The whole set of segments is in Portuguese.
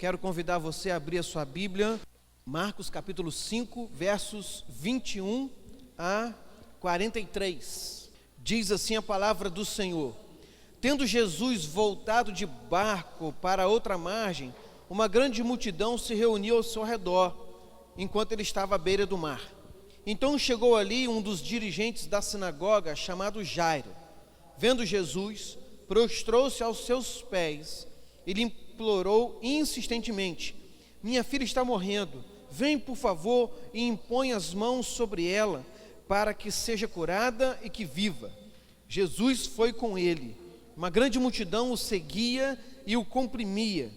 Quero convidar você a abrir a sua Bíblia, Marcos capítulo 5, versos 21 a 43. Diz assim a palavra do Senhor: Tendo Jesus voltado de barco para outra margem, uma grande multidão se reuniu ao seu redor, enquanto ele estava à beira do mar. Então chegou ali um dos dirigentes da sinagoga, chamado Jairo. Vendo Jesus, prostrou-se aos seus pés e lhe implorou insistentemente: Minha filha está morrendo, vem por favor e impõe as mãos sobre ela, para que seja curada e que viva. Jesus foi com ele. Uma grande multidão o seguia e o comprimia.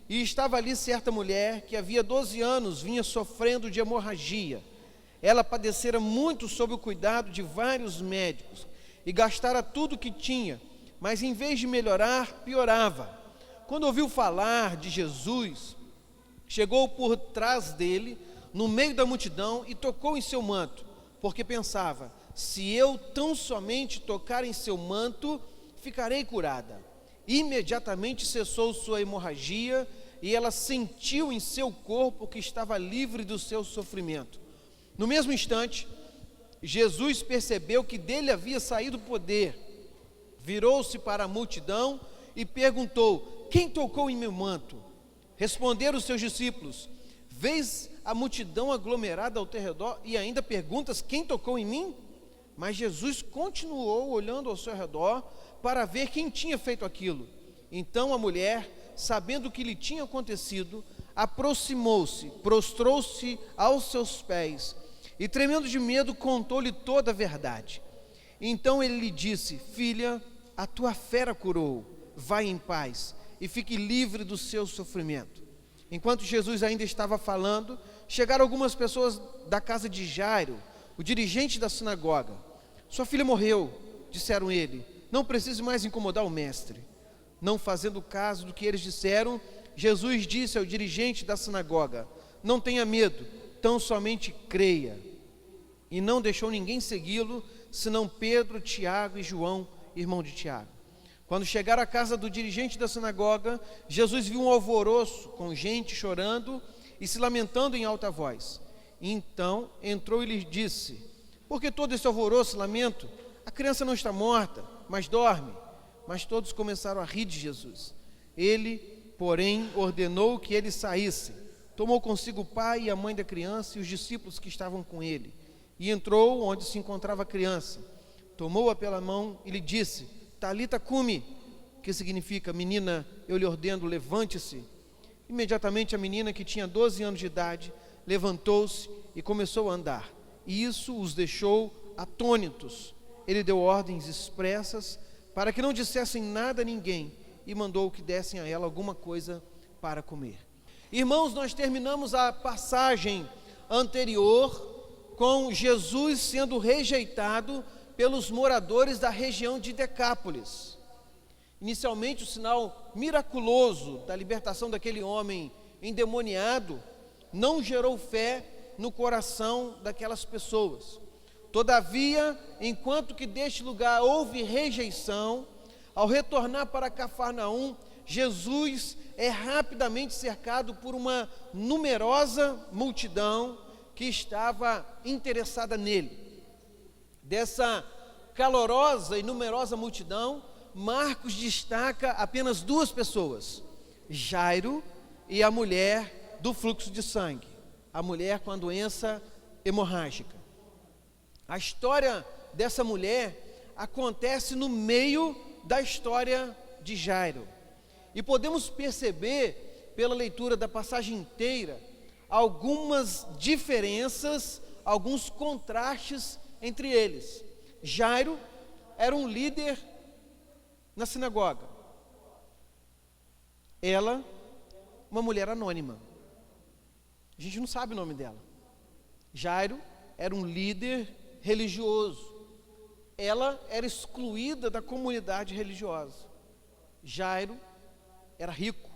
E estava ali certa mulher que havia 12 anos vinha sofrendo de hemorragia. Ela padecera muito sob o cuidado de vários médicos e gastara tudo o que tinha, mas em vez de melhorar, piorava. Quando ouviu falar de Jesus, chegou por trás dele, no meio da multidão, e tocou em seu manto, porque pensava: se eu tão somente tocar em seu manto, ficarei curada. Imediatamente cessou sua hemorragia, e ela sentiu em seu corpo que estava livre do seu sofrimento. No mesmo instante, Jesus percebeu que dele havia saído poder. Virou-se para a multidão e perguntou: Quem tocou em meu manto? Responderam os seus discípulos: Vês a multidão aglomerada ao teu redor e ainda perguntas: Quem tocou em mim? Mas Jesus continuou olhando ao seu redor para ver quem tinha feito aquilo. Então a mulher, sabendo o que lhe tinha acontecido, aproximou-se, prostrou-se aos seus pés e, tremendo de medo, contou-lhe toda a verdade. Então ele lhe disse: Filha, a tua fé a curou, vai em paz e fique livre do seu sofrimento. Enquanto Jesus ainda estava falando, chegaram algumas pessoas da casa de Jairo, o dirigente da sinagoga. Sua filha morreu, disseram ele, não precise mais incomodar o mestre. Não fazendo caso do que eles disseram, Jesus disse ao dirigente da sinagoga: Não tenha medo, tão somente creia. E não deixou ninguém segui-lo, senão Pedro, Tiago e João, irmão de Tiago. Quando chegaram à casa do dirigente da sinagoga, Jesus viu um alvoroço, com gente chorando e se lamentando em alta voz. Então entrou e lhes disse: Por que todo esse alvoroço e lamento? A criança não está morta, mas dorme. Mas todos começaram a rir de Jesus. Ele, porém, ordenou que ele saísse. Tomou consigo o pai e a mãe da criança e os discípulos que estavam com ele. E entrou onde se encontrava a criança. Tomou-a pela mão e lhe disse: Talita cumi, que significa: menina, eu lhe ordeno, levante-se. Imediatamente a menina, que tinha 12 anos de idade, levantou-se e começou a andar. E isso os deixou atônitos. Ele deu ordens expressas para que não dissessem nada a ninguém e mandou que dessem a ela alguma coisa para comer. Irmãos, nós terminamos a passagem anterior com Jesus sendo rejeitado pelos moradores da região de Decápolis. Inicialmente, o sinal miraculoso da libertação daquele homem endemoniado não gerou fé no coração daquelas pessoas. Todavia, enquanto que deste lugar houve rejeição, ao retornar para Cafarnaum, Jesus é rapidamente cercado por uma numerosa multidão que estava interessada nele. Dessa calorosa e numerosa multidão, Marcos destaca apenas duas pessoas: Jairo e a mulher do fluxo de sangue, a mulher com a doença hemorrágica. A história dessa mulher acontece no meio da história de Jairo. E podemos perceber, pela leitura da passagem inteira, algumas diferenças, alguns contrastes entre eles. Jairo era um líder na sinagoga. Ela, uma mulher anônima. A gente não sabe o nome dela. Jairo era um líder religioso. Ela era excluída da comunidade religiosa. Jairo era rico.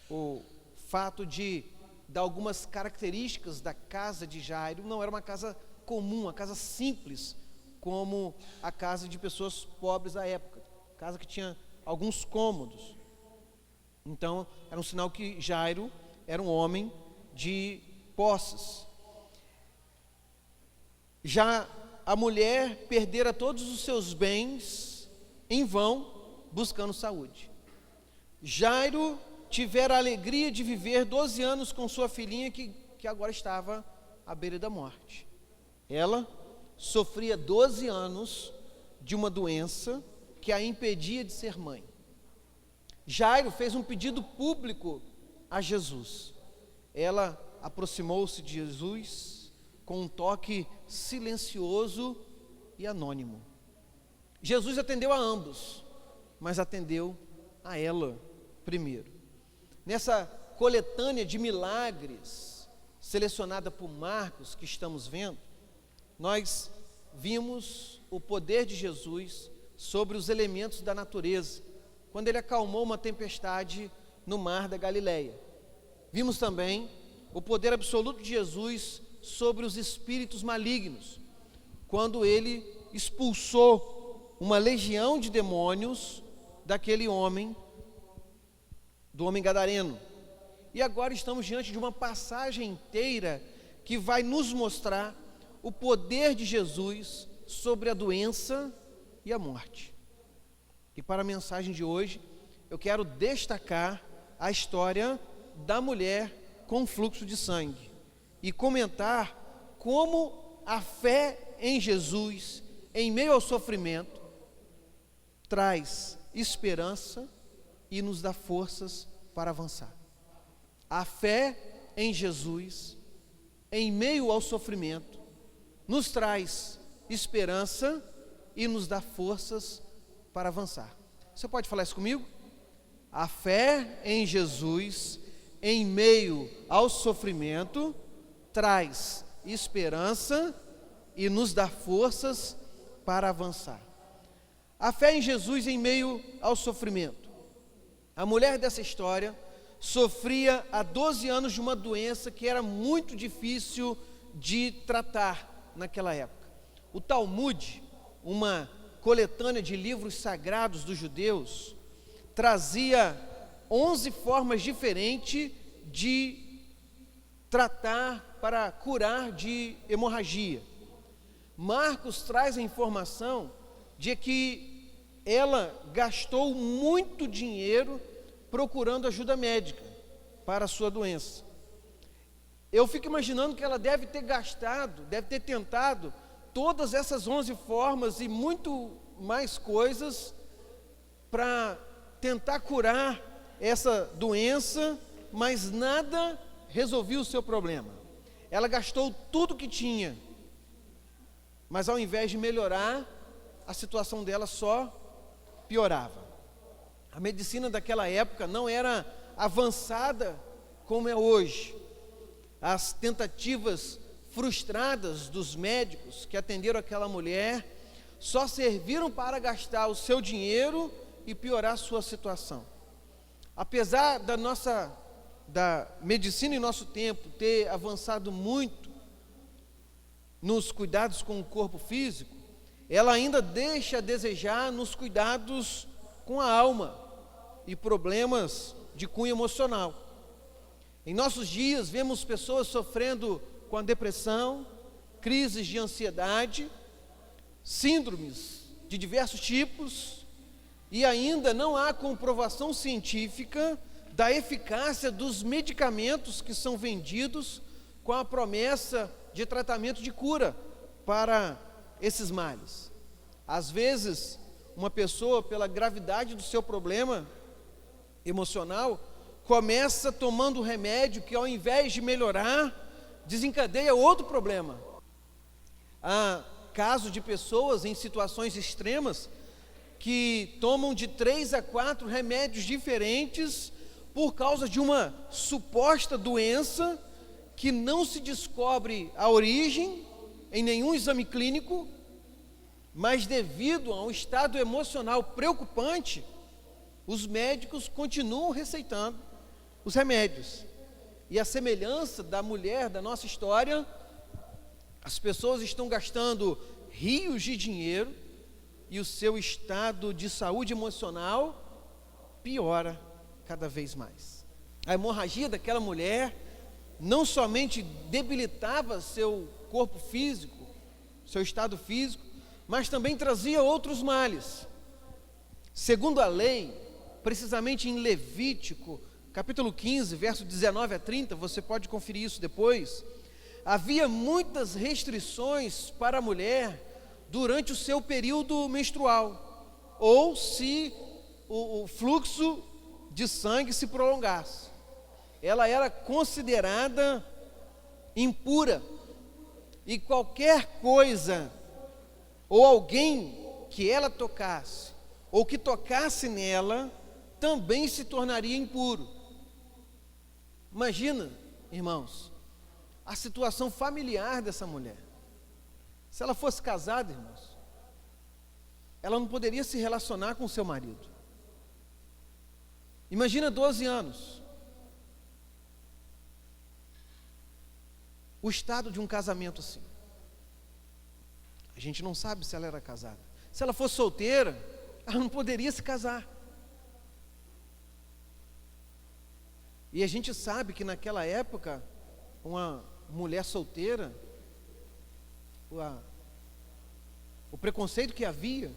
O fato de algumas características da casa de Jairo não era uma casa comum, uma casa simples, como a casa de pessoas pobres da época, casa que tinha alguns cômodos. Então, era um sinal que Jairo era um homem de posses. Já a mulher perdera todos os seus bens em vão, buscando saúde. Jairo tivera a alegria de viver 12 anos com sua filhinha, que agora estava à beira da morte. Ela sofria 12 anos de uma doença que a impedia de ser mãe. Jairo fez um pedido público a Jesus. Ela aproximou-se de Jesus com um toque silencioso e anônimo. Jesus atendeu a ambos, mas atendeu a ela primeiro. Nessa coletânea de milagres selecionada por Marcos que estamos vendo, nós vimos o poder de Jesus sobre os elementos da natureza, quando ele acalmou uma tempestade no mar da Galileia. Vimos também o poder absoluto de Jesus sobre os espíritos malignos, quando ele expulsou uma legião de demônios daquele homem, do homem gadareno. E agora estamos diante de uma passagem inteira que vai nos mostrar o poder de Jesus sobre a doença e a morte. E para a mensagem de hoje, eu quero destacar a história da mulher com fluxo de sangue e comentar como a fé em Jesus, em meio ao sofrimento, traz esperança e nos dá forças para avançar. A fé em Jesus, em meio ao sofrimento, nos traz esperança e nos dá forças para avançar. Você pode falar isso comigo? A fé em Jesus, em meio ao sofrimento, traz esperança e nos dá forças para avançar. A fé em Jesus em meio ao sofrimento. A mulher dessa história sofria há 12 anos de uma doença que era muito difícil de tratar naquela época. O Talmud, uma coletânea de livros sagrados dos judeus, trazia 11 formas diferentes de tratar para curar de hemorragia. Marcos traz a informação de que ela gastou muito dinheiro procurando ajuda médica para a sua doença. Eu fico imaginando que ela deve ter gastado, deve ter tentado todas essas 11 formas e muito mais coisas para tentar curar essa doença, mas nada resolvia o seu problema. Ela gastou tudo que tinha, mas ao invés de melhorar, a situação dela só piorava. A medicina daquela época não era avançada como é hoje. As tentativas frustradas dos médicos que atenderam aquela mulher só serviram para gastar o seu dinheiro e piorar a sua situação. Apesar da medicina em nosso tempo ter avançado muito nos cuidados com o corpo físico, ela ainda deixa a desejar nos cuidados com a alma e problemas de cunho emocional. Em nossos dias, vemos pessoas sofrendo com a depressão, crises de ansiedade, síndromes de diversos tipos, e ainda não há comprovação científica da eficácia dos medicamentos que são vendidos com a promessa de tratamento de cura para esses males. Às vezes, uma pessoa, pela gravidade do seu problema emocional, começa tomando remédio que, ao invés de melhorar, desencadeia outro problema. Há casos de pessoas em situações extremas que tomam de 3 a 4 remédios diferentes por causa de uma suposta doença que não se descobre a origem em nenhum exame clínico, mas devido a um estado emocional preocupante, os médicos continuam receitando os remédios. E a semelhança da mulher da nossa história, as pessoas estão gastando rios de dinheiro e o seu estado de saúde emocional piora cada vez mais. A hemorragia daquela mulher não somente debilitava seu corpo físico, seu estado físico, mas também trazia outros males. Segundo a lei, precisamente em Levítico, capítulo 15, verso 19 a 30, você pode conferir isso depois, havia muitas restrições para a mulher durante o seu período menstrual, ou se o fluxo de sangue se prolongasse. Ela era considerada impura, e qualquer coisa ou alguém que ela tocasse, ou que tocasse nela, também se tornaria impuro. Imagina, irmãos, a situação familiar dessa mulher. Se ela fosse casada, irmãos, ela não poderia se relacionar com seu marido. Imagina 12 anos. O estado de um casamento assim. A gente não sabe se ela era casada. Se ela fosse solteira, ela não poderia se casar. E a gente sabe que naquela época, uma mulher solteira, o preconceito que havia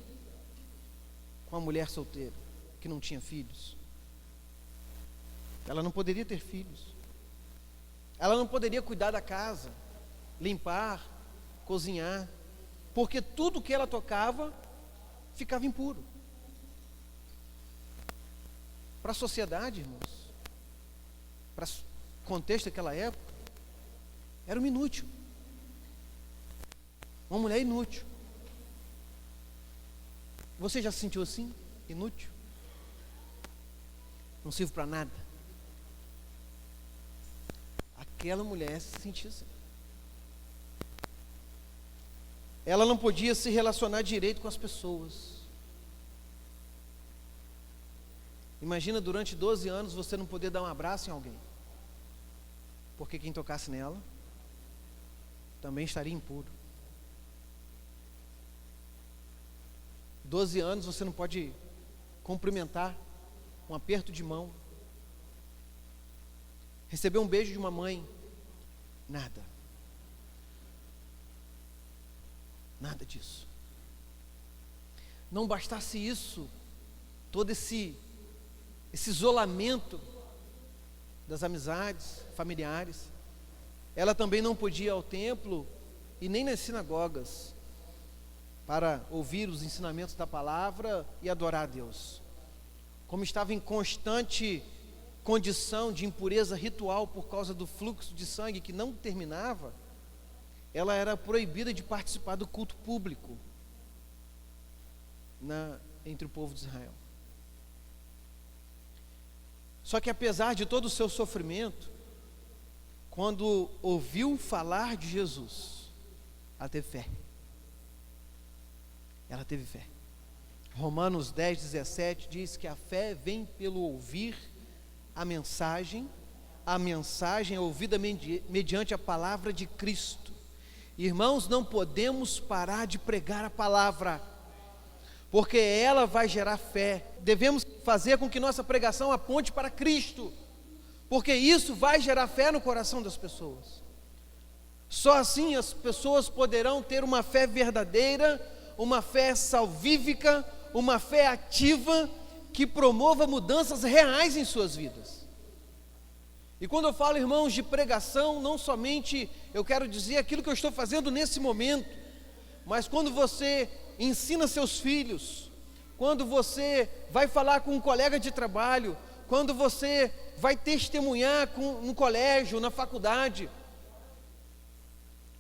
com a mulher solteira, que não tinha filhos. Ela não poderia ter filhos. Ela não poderia cuidar da casa, limpar, cozinhar, porque tudo que ela tocava ficava impuro. Para a sociedade, irmãos, para o contexto daquela época, era uma inútil. Uma mulher inútil. Você já se sentiu assim? Inútil? Não sirvo para nada? Aquela mulher se sentia assim. Ela não podia se relacionar direito com as pessoas. Imagina durante 12 anos você não poder dar um abraço em alguém, porque quem tocasse nela também estaria impuro. 12 anos você não pode cumprimentar, um aperto de mão, receber um beijo de uma mãe, nada. Nada disso. Não bastasse isso, todo esse isolamento das amizades familiares, ela também não podia ir ao templo e nem nas sinagogas para ouvir os ensinamentos da palavra e adorar a Deus. Como estava em constante condição de impureza ritual por causa do fluxo de sangue que não terminava, ela era proibida de participar do culto público entre o povo de Israel. Só que apesar de todo o seu sofrimento, quando ouviu falar de Jesus, ela teve fé. Ela teve fé. Romanos 10, 17 diz que a fé vem pelo ouvir a mensagem é ouvida mediante a palavra de Cristo. Irmãos, não podemos parar de pregar a palavra, porque ela vai gerar fé. Devemos fazer com que nossa pregação aponte para Cristo, porque isso vai gerar fé no coração das pessoas. Só assim as pessoas poderão ter uma fé verdadeira, uma fé salvífica, uma fé ativa, que promova mudanças reais em suas vidas. E quando eu falo, irmãos, de pregação, não somente eu quero dizer aquilo que eu estou fazendo nesse momento, mas quando você ensina seus filhos, quando você vai falar com um colega de trabalho, quando você vai testemunhar no colégio, na faculdade,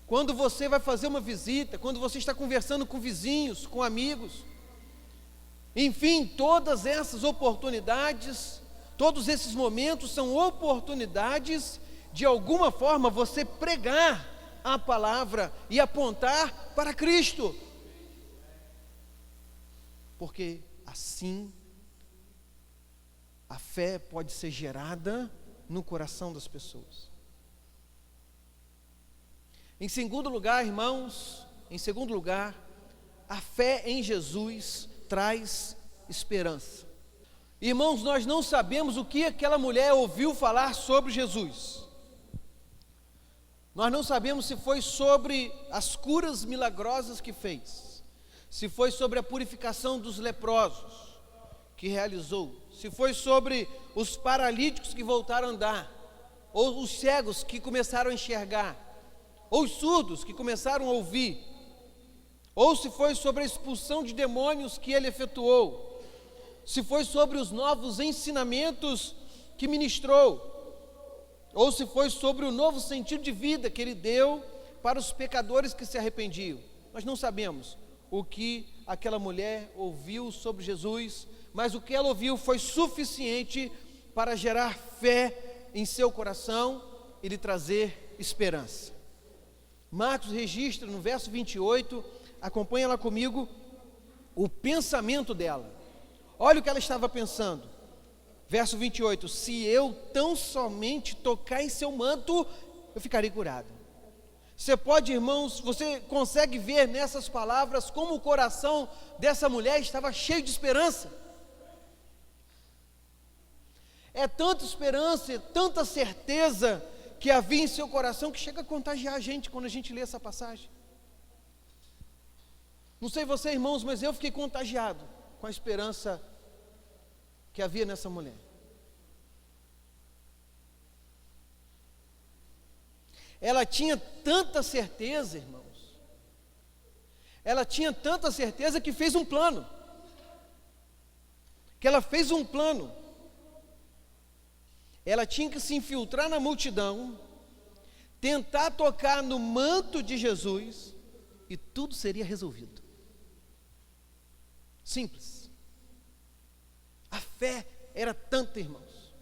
quando você vai fazer uma visita, quando você está conversando com vizinhos, com amigos, enfim, todas essas oportunidades, todos esses momentos são oportunidades de alguma forma você pregar a palavra e apontar para Cristo, porque assim a fé pode ser gerada no coração das pessoas. Em segundo lugar, irmãos, a fé em Jesus traz esperança. Irmãos, nós não sabemos o que aquela mulher ouviu falar sobre Jesus. Nós não sabemos se foi sobre as curas milagrosas que fez, se foi sobre a purificação dos leprosos que realizou, se foi sobre os paralíticos que voltaram a andar, ou os cegos que começaram a enxergar, ou os surdos que começaram a ouvir, ou se foi sobre a expulsão de demônios que ele efetuou, se foi sobre os novos ensinamentos que ministrou, ou se foi sobre o novo sentido de vida que ele deu para os pecadores que se arrependiam. Nós não sabemos o que aquela mulher ouviu sobre Jesus, mas o que ela ouviu foi suficiente para gerar fé em seu coração e lhe trazer esperança. Marcos registra no verso 28, acompanha lá comigo, o pensamento dela. Olha o que ela estava pensando. Verso 28, se eu tão somente tocar em seu manto, eu ficarei curado. Você pode, irmãos, você consegue ver nessas palavras como o coração dessa mulher estava cheio de esperança. É tanta esperança, tanta certeza que havia em seu coração que chega a contagiar a gente quando a gente lê essa passagem. Não sei você, irmãos, mas eu fiquei contagiado com a esperança que havia nessa mulher. Ela tinha tanta certeza, irmãos, ela tinha tanta certeza que fez um plano, ela tinha que se infiltrar na multidão, tentar tocar no manto de Jesus e tudo seria resolvido. Simples. A fé era tanta, irmãos.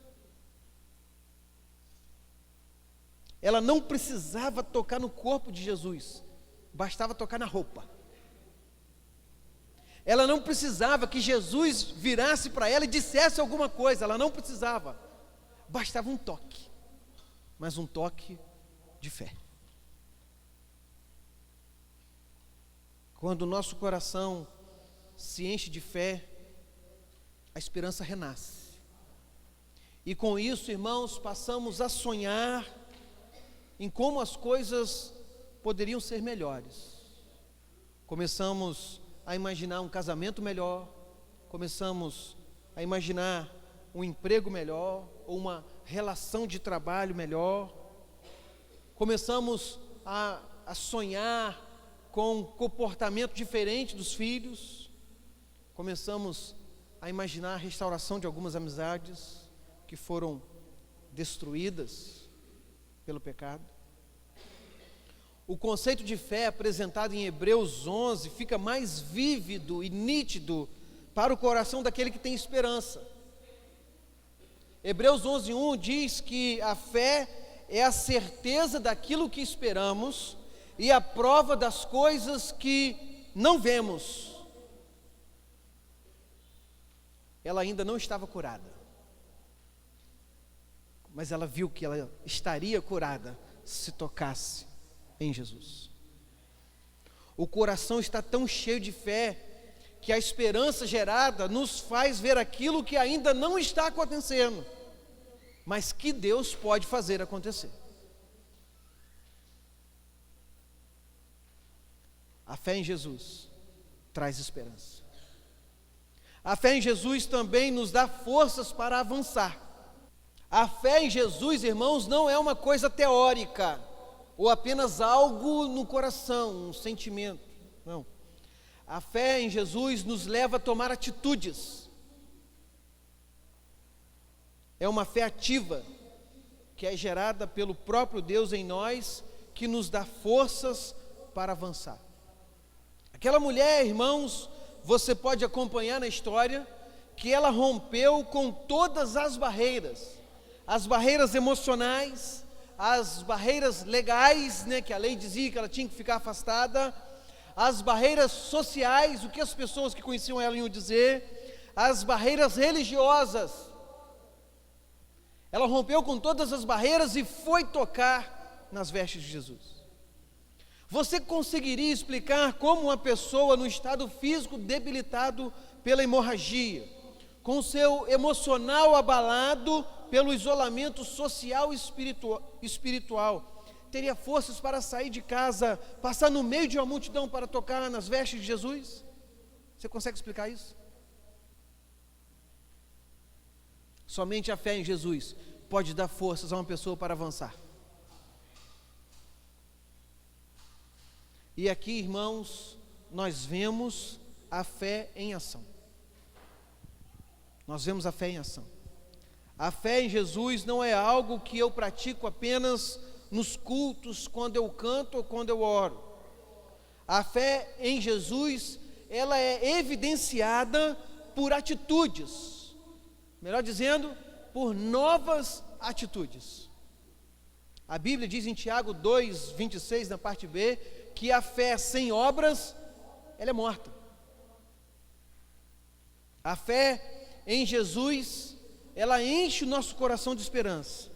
Ela não precisava tocar no corpo de Jesus, bastava tocar na roupa. Ela não precisava que Jesus virasse para ela e dissesse alguma coisa, ela não precisava, bastava um toque, mas um toque de fé. Quando o nosso coração se enche de fé, a esperança renasce. E com isso, irmãos, passamos a sonhar em como as coisas poderiam ser melhores. Começamos a imaginar um casamento melhor, começamos a imaginar um emprego melhor, ou uma relação de trabalho melhor. Começamos a sonhar com um comportamento diferente dos filhos. Começamos a imaginar a restauração de algumas amizades que foram destruídas pelo pecado. O conceito de fé apresentado em Hebreus 11 fica mais vívido e nítido para o coração daquele que tem esperança. Hebreus 11:1 diz que a fé é a certeza daquilo que esperamos e a prova das coisas que não vemos. Ela ainda não estava curada, mas ela viu que ela estaria curada se tocasse em Jesus. O coração está tão cheio de fé que a esperança gerada nos faz ver aquilo que ainda não está acontecendo, mas que Deus pode fazer acontecer. A fé em Jesus traz esperança. A fé em Jesus também nos dá forças para avançar. A fé em Jesus, irmãos, não é uma coisa teórica, ou apenas algo no coração, um sentimento. Não. A fé em Jesus nos leva a tomar atitudes. É uma fé ativa, que é gerada pelo próprio Deus em nós, que nos dá forças para avançar. Aquela mulher, irmãos, você pode acompanhar na história, que ela rompeu com todas as barreiras emocionais, as barreiras legais, que a lei dizia que ela tinha que ficar afastada, as barreiras sociais, o que as pessoas que conheciam ela iam dizer, as barreiras religiosas. Ela rompeu com todas as barreiras e foi tocar nas vestes de Jesus. Você conseguiria explicar como uma pessoa no estado físico debilitado pela hemorragia, com seu emocional abalado pelo isolamento social e espiritual, teria forças para sair de casa, passar no meio de uma multidão para tocar nas vestes de Jesus? Você consegue explicar isso? Somente a fé em Jesus pode dar forças a uma pessoa para avançar. E aqui, irmãos, nós vemos a fé em ação. Nós vemos a fé em ação. A fé em Jesus não é algo que eu pratico apenas nos cultos, quando eu canto ou quando eu oro. A fé em Jesus, ela é evidenciada por atitudes, melhor dizendo, por novas atitudes. A Bíblia diz em Tiago 2:26, na parte B, que a fé sem obras, ela é morta. A fé em Jesus, ela enche o nosso coração de esperança.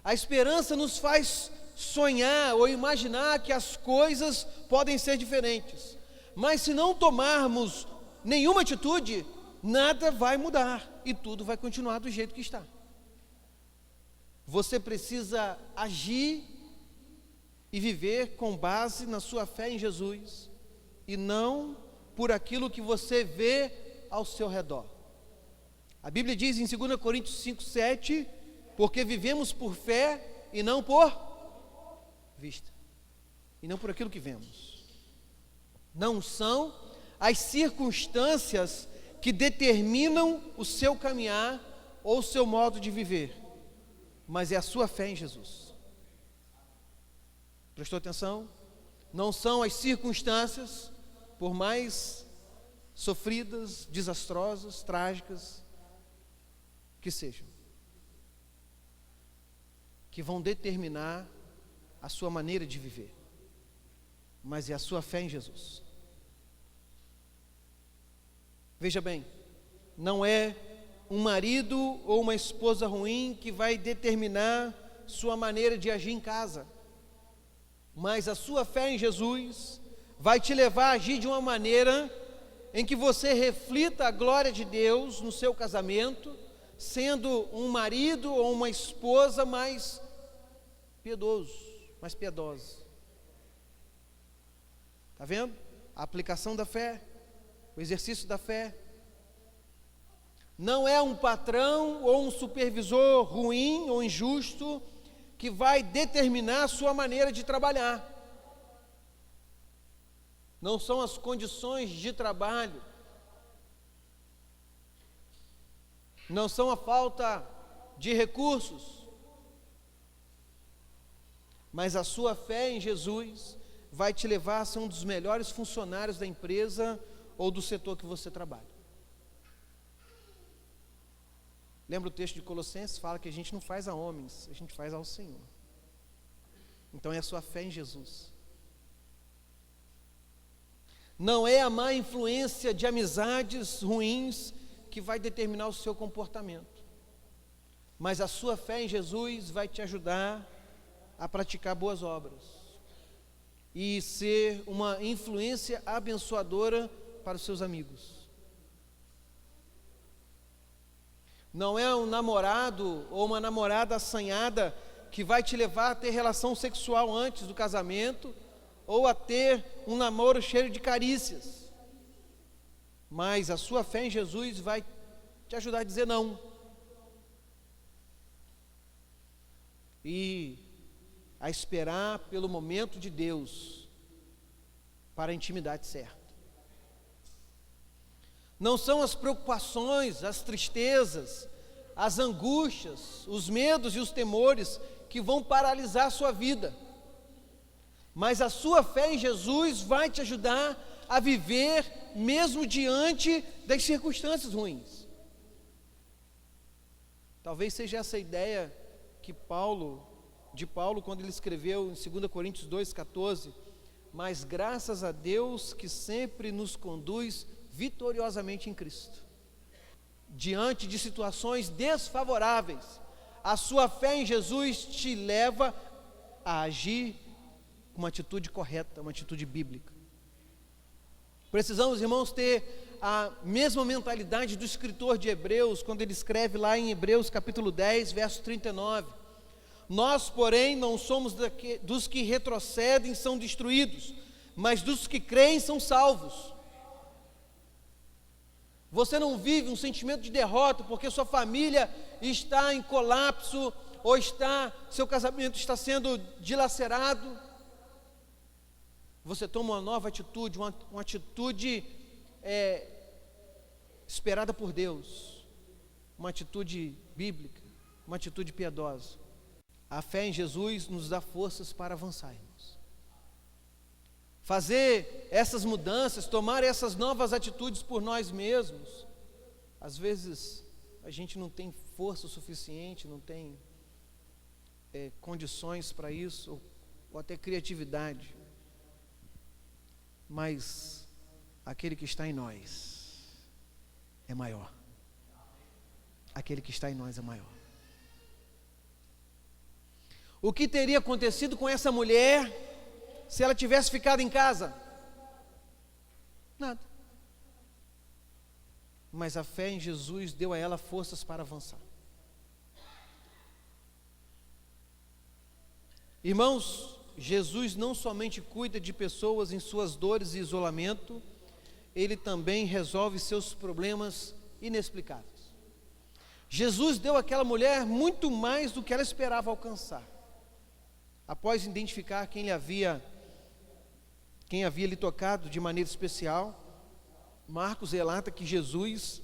A esperança nos faz sonhar ou imaginar que as coisas podem ser diferentes. Mas se não tomarmos nenhuma atitude, nada vai mudar e tudo vai continuar do jeito que está. Você precisa agir e viver com base na sua fé em Jesus e não por aquilo que você vê ao seu redor. A Bíblia diz em 2 Coríntios 5:7, porque vivemos por fé e não por vista, e não por aquilo que vemos. Não são as circunstâncias que determinam o seu caminhar ou o seu modo de viver, mas é a sua fé em Jesus. Prestou atenção? Não são as circunstâncias, por mais sofridas, desastrosas, trágicas que sejam, que vão determinar a sua maneira de viver, mas é a sua fé em Jesus. Veja bem, não é um marido ou uma esposa ruim que vai determinar sua maneira de agir em casa, mas a sua fé em Jesus vai te levar a agir de uma maneira em que você reflita a glória de Deus no seu casamento, sendo um marido ou uma esposa mais piedoso, mais piedosa. Está vendo? A aplicação da fé, o exercício da fé. Não é um patrão ou um supervisor ruim ou injusto que vai determinar a sua maneira de trabalhar. Não são as condições de trabalho, não são a falta de recursos, mas a sua fé em Jesus vai te levar a ser um dos melhores funcionários da empresa ou do setor que você trabalha. Lembra o texto de Colossenses? Fala que a gente não faz a homens, a gente faz ao Senhor. Então é a sua fé em Jesus. Não é a má influência de amizades ruins que vai determinar o seu comportamento, mas a sua fé em Jesus vai te ajudar a praticar boas obras e ser uma influência abençoadora para os seus amigos. Não é um namorado ou uma namorada assanhada que vai te levar a ter relação sexual antes do casamento ou a ter um namoro cheio de carícias, mas a sua fé em Jesus vai te ajudar a dizer não e a esperar pelo momento de Deus para a intimidade certa. Não são as preocupações, as tristezas, as angústias, os medos e os temores que vão paralisar a sua vida, mas a sua fé em Jesus vai te ajudar a viver mesmo diante das circunstâncias ruins. Talvez seja essa a ideia que Paulo, quando ele escreveu em 2 Coríntios 2,14, mas graças a Deus que sempre nos conduz vitoriosamente em Cristo. Diante de situações desfavoráveis, a sua fé em Jesus te leva a agir com uma atitude correta, uma atitude bíblica. Precisamos, irmãos, ter a mesma mentalidade do escritor de Hebreus, quando ele escreve lá em Hebreus capítulo 10, verso 39. Nós, porém, não somos dos que retrocedem são destruídos, mas dos que creem são salvos. Você não vive um sentimento de derrota porque sua família está em colapso, ou seu casamento está sendo dilacerado. Você toma uma nova atitude, uma atitude esperada por Deus, uma atitude bíblica, uma atitude piedosa. A fé em Jesus nos dá forças para avançarmos. Fazer essas mudanças, tomar essas novas atitudes por nós mesmos. Às vezes a gente não tem força suficiente, não tem condições para isso, ou até criatividade. Mas aquele que está em nós é maior. Aquele que está em nós é maior. O que teria acontecido com essa mulher se ela tivesse ficado em casa? Nada. Mas a fé em Jesus deu a ela forças para avançar. Irmãos, Jesus não somente cuida de pessoas em suas dores e isolamento, Ele também resolve seus problemas inexplicáveis. Jesus deu àquela mulher muito mais do que ela esperava alcançar. Após identificar quem havia lhe tocado de maneira especial, Marcos relata que Jesus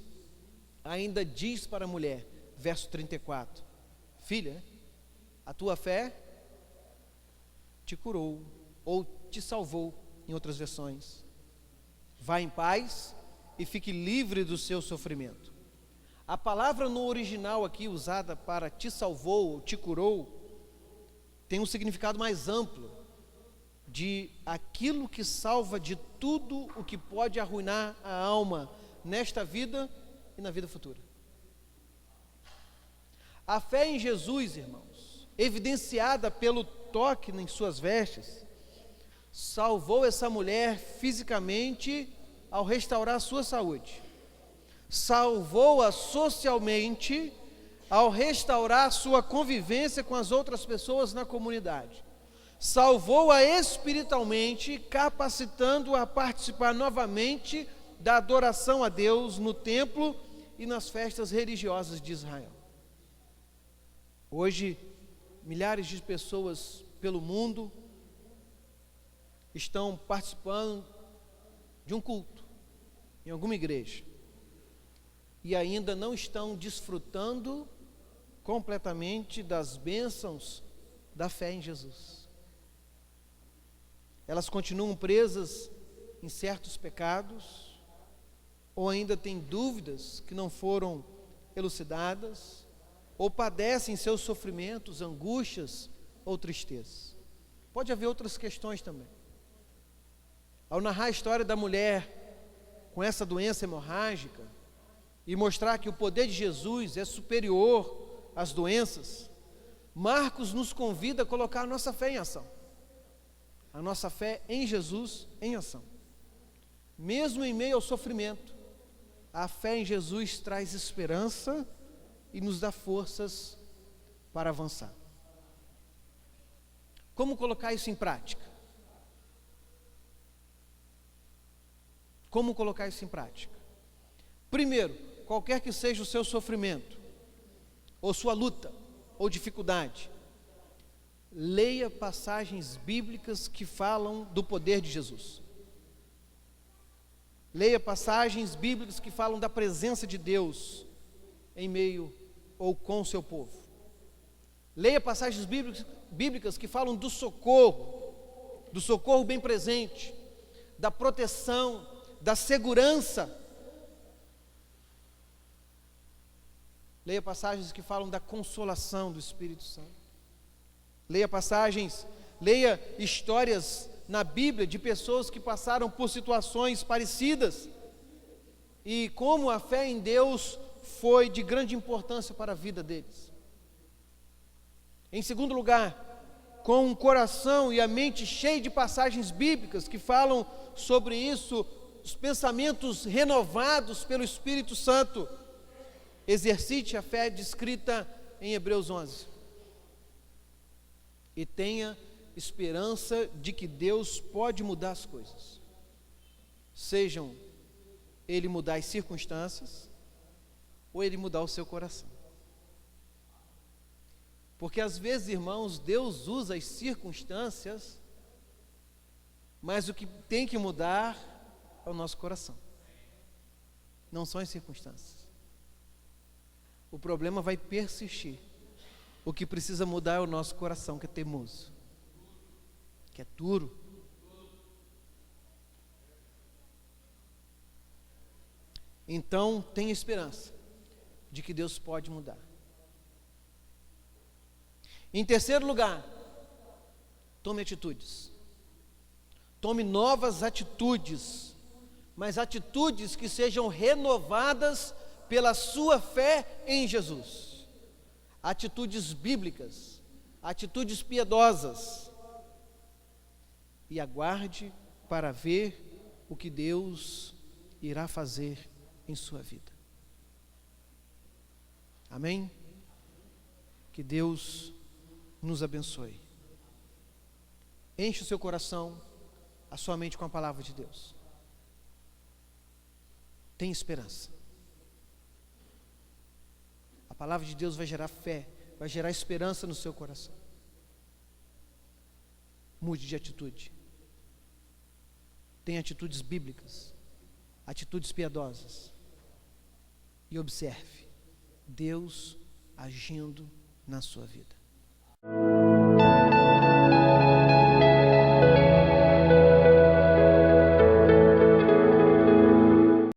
ainda diz para a mulher, verso 34, filha, a tua fé te curou, ou te salvou, em outras versões. Vá em paz e fique livre do seu sofrimento. A palavra no original aqui usada para te salvou ou te curou tem um significado mais amplo de aquilo que salva de tudo o que pode arruinar a alma nesta vida e na vida futura. A fé em Jesus, irmãos, evidenciada pelo toque em suas vestes, salvou essa mulher fisicamente ao restaurar sua saúde. Salvou-a socialmente ao restaurar sua convivência com as outras pessoas na comunidade. Salvou-a espiritualmente, capacitando-a a participar novamente da adoração a Deus no templo e nas festas religiosas de Israel. Hoje, milhares de pessoas pelo mundo estão participando de um culto em alguma igreja e ainda não estão desfrutando completamente das bênçãos da fé em Jesus. Elas continuam presas em certos pecados, ou ainda têm dúvidas que não foram elucidadas, ou padecem seus sofrimentos, angústias ou tristezas. Pode haver outras questões também. Ao narrar a história da mulher com essa doença hemorrágica e mostrar que o poder de Jesus é superior às doenças, Marcos nos convida a colocar a nossa fé em ação. A nossa fé em Jesus em ação. Mesmo em meio ao sofrimento, a fé em Jesus traz esperança e nos dá forças para avançar. Como colocar isso em prática? Como colocar isso em prática? Primeiro, qualquer que seja o seu sofrimento, ou sua luta, ou dificuldade, leia passagens bíblicas que falam do poder de Jesus. Leia passagens bíblicas que falam da presença de Deus em meio ou com o seu povo. Leia passagens bíblicas que falam do socorro bem presente, da proteção, da segurança. Leia passagens que falam da consolação do Espírito Santo. Leia histórias na Bíblia de pessoas que passaram por situações parecidas e como a fé em Deus foi de grande importância para a vida deles. Em segundo lugar, com um coração e a mente cheia de passagens bíblicas que falam sobre isso, os pensamentos renovados pelo Espírito Santo. Exercite a fé descrita em Hebreus 11. E tenha esperança de que Deus pode mudar as coisas. Sejam Ele mudar as circunstâncias, ou Ele mudar o seu coração. Porque às vezes, irmãos, Deus usa as circunstâncias, mas o que tem que mudar é o nosso coração. Não são as circunstâncias. O problema vai persistir. O que precisa mudar é o nosso coração, que é teimoso, que é duro. Então, tenha esperança de que Deus pode mudar. Em terceiro lugar, tome atitudes. Tome novas atitudes, mas atitudes que sejam renovadas pela sua fé em Jesus. Atitudes bíblicas, atitudes piedosas. E aguarde para ver o que Deus irá fazer em sua vida. Amém? Que Deus nos abençoe. Enche o seu coração, a sua mente com a palavra de Deus. Tenha esperança. A palavra de Deus vai gerar fé, vai gerar esperança no seu coração. Mude de atitude. Tenha atitudes bíblicas, atitudes piedosas. E observe Deus agindo na sua vida.